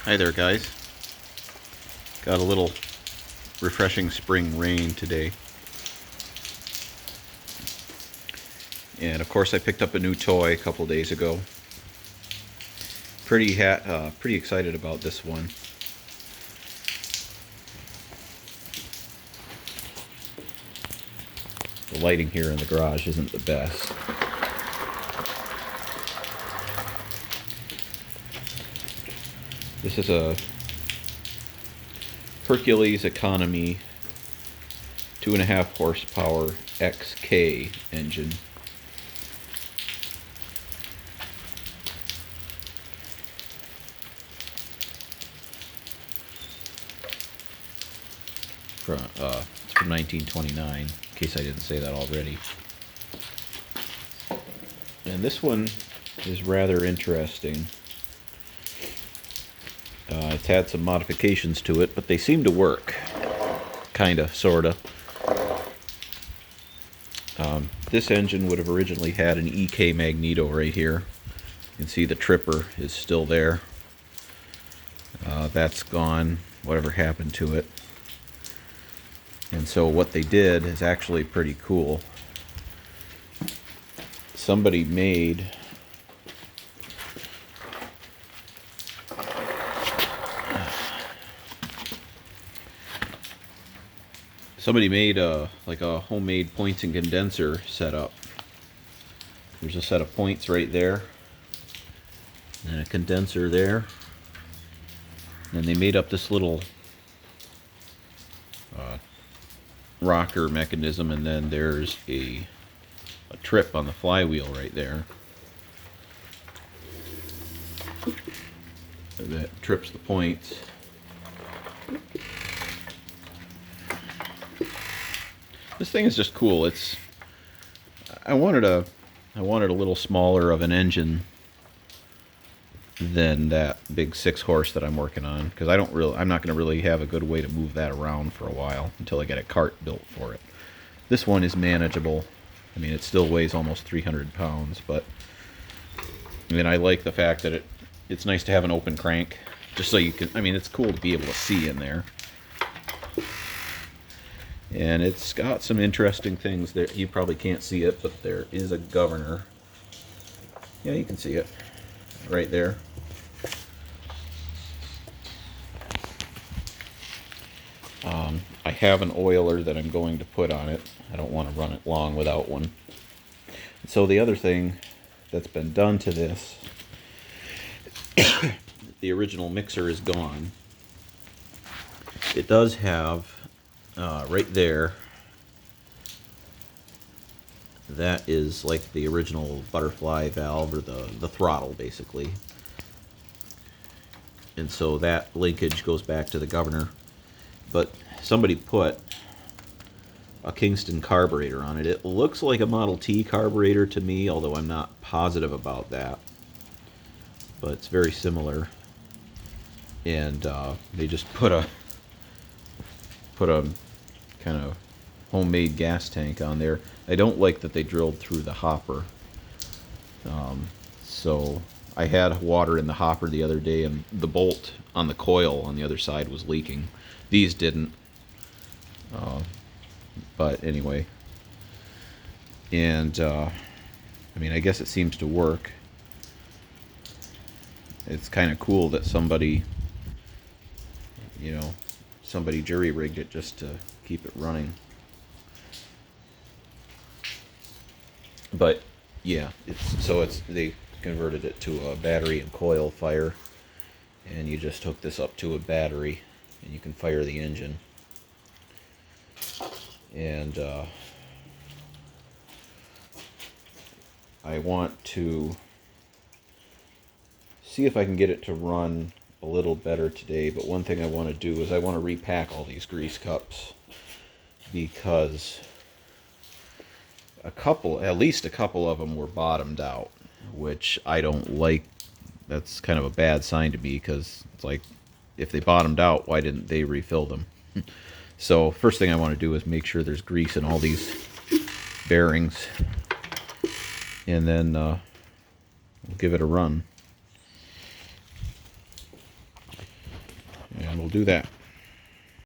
Hi there, guys. Got a little refreshing spring rain today. And of course I picked up a new toy a couple days ago. Pretty excited about this one. The lighting here in the garage isn't the best. This is a Hercules economy 2.5 horsepower XK engine. It's from 1929, in case I didn't say that already. And this one is rather interesting. It's had some modifications to it, but they seem to work. Kinda, sorta. This engine would have originally had an EK magneto right here. You can see the tripper is still there. That's gone, whatever happened to it. And so what they did is actually pretty cool. Somebody made like a homemade points and condenser setup. There's a set of points right there and a condenser there, and they made up this little rocker mechanism, and then there's a trip on the flywheel right there that trips the points. This thing is just cool. I wanted a little smaller of an engine than that big 6 horse that I'm working on, because I'm not going to really have a good way to move that around for a while until I get a cart built for it. This one is manageable. I mean, it still weighs almost 300 pounds, but I mean, I like the fact that it's nice to have an open crank, just so you can, I mean, it's cool to be able to see in there. And it's got some interesting things there. You probably can't see it, but there is a governor. Yeah, you can see it right there. I have an oiler that I'm going to put on it. I don't want to run it long without one. So the other thing that's been done to this, the original mixer is gone. It does have right there, that is like the original butterfly valve, or the throttle basically. And so that linkage goes back to the governor. But somebody put a Kingston carburetor on it. It looks like a Model T carburetor to me, although I'm not positive about that. But it's very similar. And they just put a kind of homemade gas tank on there. I don't like that they drilled through the hopper. So I had water in the hopper the other day, and the bolt on the coil on the other side was leaking. These didn't. But anyway. And I mean, I guess it seems to work. It's kind of cool that somebody jury-rigged it just to keep it running. But yeah, they converted it to a battery and coil fire, and you just hook this up to a battery and you can fire the engine. And I want to see if I can get it to run a little better today. But one thing I want to do is I want to repack all these grease cups, because at least a couple of them were bottomed out, which I don't like. That's kind of a bad sign to me, because it's like, if they bottomed out, why didn't they refill them? So first thing I want to do is make sure there's grease in all these bearings, and then we'll give it a run. we'll do that.